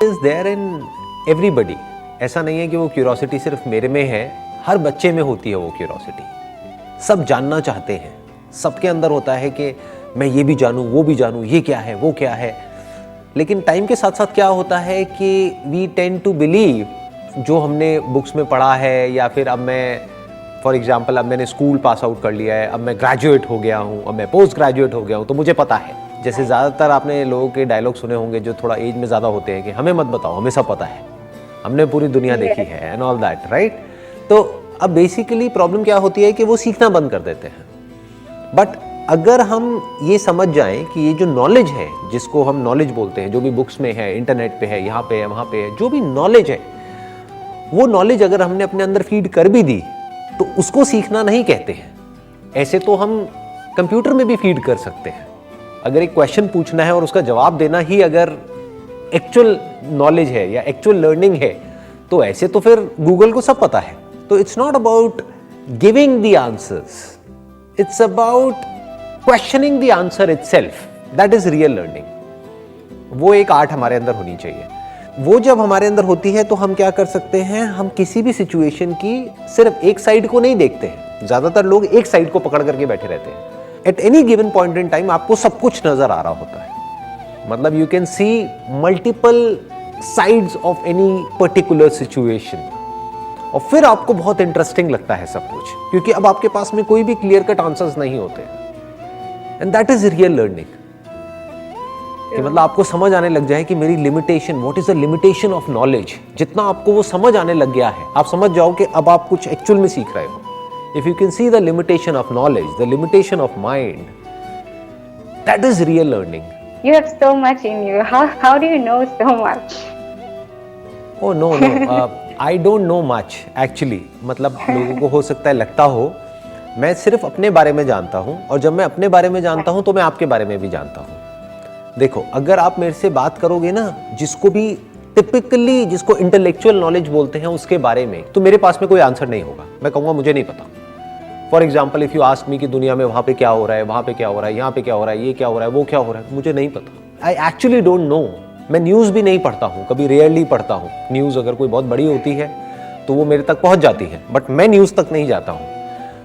Is there in everybody. ऐसा नहीं है कि वो क्यूरोसिटी सिर्फ मेरे में है, हर बच्चे में होती है वो क्यूरोसिटी। सब जानना चाहते हैं, सबके अंदर होता है कि मैं ये भी जानूं, वो भी जानूं, ये क्या है, वो क्या है। लेकिन टाइम के साथ साथ क्या होता है कि वी टेंड टू बिलीव जो हमने बुक्स में पढ़ा है, या फिर अब मैं फॉर एग्जाम्पल अब मैंने स्कूल पास आउट कर लिया है, अब मैं ग्रेजुएट हो गया हूँ, अब मैं पोस्ट ग्रेजुएट हो गया हूँ, तो मुझे पता है। जैसे ज़्यादातर आपने लोगों के डायलॉग सुने होंगे जो थोड़ा एज में ज़्यादा होते हैं कि हमें मत बताओ, हमें सब पता है, हमने पूरी दुनिया देखी है एंड ऑल दैट, राइट। तो अब बेसिकली प्रॉब्लम क्या होती है कि वो सीखना बंद कर देते हैं। बट अगर हम ये समझ जाएं कि ये जो नॉलेज है, जिसको हम नॉलेज बोलते हैं, जो भी बुक्स में है, इंटरनेट पे है, यहाँ पे है, वहाँ पे है, जो भी नॉलेज है, वो नॉलेज अगर हमने अपने अंदर फीड कर भी दी तो उसको सीखना नहीं कहते हैं। ऐसे तो हम कंप्यूटर में भी फीड कर सकते हैं। अगर एक क्वेश्चन पूछना है और उसका जवाब देना ही अगर एक्चुअल नॉलेज है या एक्चुअल लर्निंग है, तो ऐसे तो फिर गूगल को सब पता है। तो it's not about giving the answers, it's about questioning the answer itself, that is real learning. वो एक आर्ट हमारे अंदर होनी चाहिए। वो जब हमारे अंदर होती है तो हम क्या कर सकते हैं, हम किसी भी सिचुएशन की सिर्फ एक साइड को नहीं देखते हैं। ज्यादातर लोग एक साइड को पकड़ करके बैठे रहते हैं। At any given point in time आपको सब कुछ नजर आ रहा होता है, मतलब you can see multiple sides of any particular situation, और फिर आपको बहुत इंटरेस्टिंग लगता है सब कुछ, क्योंकि अब आपके पास में कोई भी क्लियर कट आंसर्स नहीं होते। And that is real learning, कि मतलब आपको समझ आने लग जाए कि मेरी limitation, what is the limitation of knowledge. जितना आपको वो समझ आने लग गया है, आप समझ जाओ कि अब आप कुछ एक्चुअल में सीख रहे हो। If you can see the limitation of knowledge, the limitation of mind, that is real learning. You have so much in you. How do you know so much? Oh no, I don't know much actually। मतलब लोगों को हो सकता है लगता हो, मैं सिर्फ अपने बारे में जानता हूँ, और जब मैं अपने बारे में जानता हूँ तो मैं आपके बारे में भी जानता हूँ। देखो, अगर आप मेरे से बात करोगे ना, जिसको भी टिपिकली जिसको इंटेलेक्चुअल नॉलेज बोलते हैं उसके बारे में, तो मेरे पास में कोई आंसर नहीं होगा। मैं कहूँगा मुझे नहीं पता। For example if you ask me कि दुनिया में वहाँ पे क्या हो रहा है, वहाँ पे क्या हो रहा है, यहाँ पे क्या हो रहा है, ये क्या हो रहा है, वो क्या हो रहा है, मुझे नहीं पता। I actually don't know. मैं न्यूज़ भी नहीं पढ़ता हूँ, कभी रेयरली पढ़ता हूँ। न्यूज़ अगर कोई बहुत बड़ी होती है तो वो मेरे तक पहुँच जाती है, बट मैं न्यूज़ तक नहीं जाता हूँ।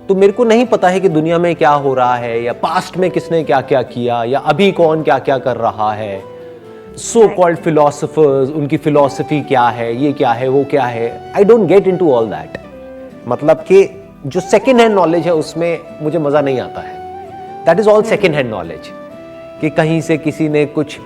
तो मेरे को नहीं पता है कि दुनिया में क्या हो रहा है, या पास्ट में किसने क्या क्या किया, या अभी कौन क्या क्या कर रहा है। सो कॉल्ड फिलोसफर्स, उनकी फिलॉसफी क्या है, ये क्या है, वो क्या है। I don't get into all that. मतलब कि जो सेकेंड हैंड नॉलेज है उसमें मुझे मजा नहीं आता है। That is all second hand knowledge, कि कहीं से किसी ने कुछ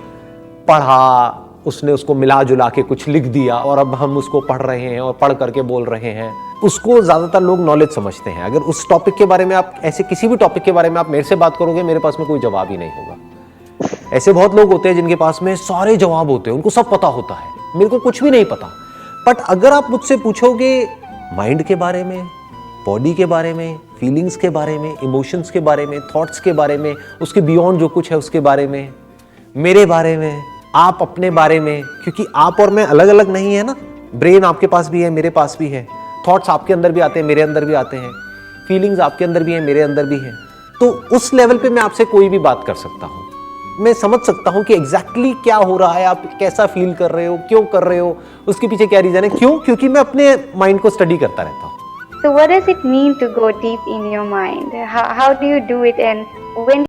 पढ़ा, उसने उसको मिला जुला के कुछ लिख दिया, और अब हम उसको पढ़ रहे हैं और पढ़ करके बोल रहे हैं। उसको ज्यादातर लोग नॉलेज समझते हैं। अगर उस टॉपिक के बारे में आप, ऐसे किसी भी टॉपिक के बारे में आप मेरे से बात करोगे, मेरे पास में कोई जवाब ही नहीं होगा। ऐसे बहुत लोग होते हैं जिनके पास में सारे जवाब होते हैं, उनको सब पता होता है, मेरे को कुछ भी नहीं पता। बट अगर आप मुझसे पूछोगे माइंड के बारे में, बॉडी के बारे में, फीलिंग्स के बारे में, इमोशंस के बारे में, थॉट्स के बारे में, उसके बियॉन्ड जो कुछ है उसके बारे में, मेरे बारे में, आप अपने बारे में, क्योंकि आप और मैं अलग अलग नहीं है ना। ब्रेन आपके पास भी है, मेरे पास भी है। थॉट्स आपके अंदर भी आते हैं, मेरे अंदर भी आते हैं। फीलिंग्स आपके अंदर भी है, मेरे अंदर भी है। तो उस लेवल पे मैं आपसे कोई भी बात कर सकता हूँ। मैं समझ सकता हूँ कि एग्जैक्टली क्या हो रहा है, आप कैसा फील कर रहे हो, क्यों कर रहे हो, उसके पीछे क्या रीजन है। क्यों? क्योंकि मैं अपने माइंड को स्टडी करता रहता हूँ। So what does it mean to go deep in your mind? How do you do it, and when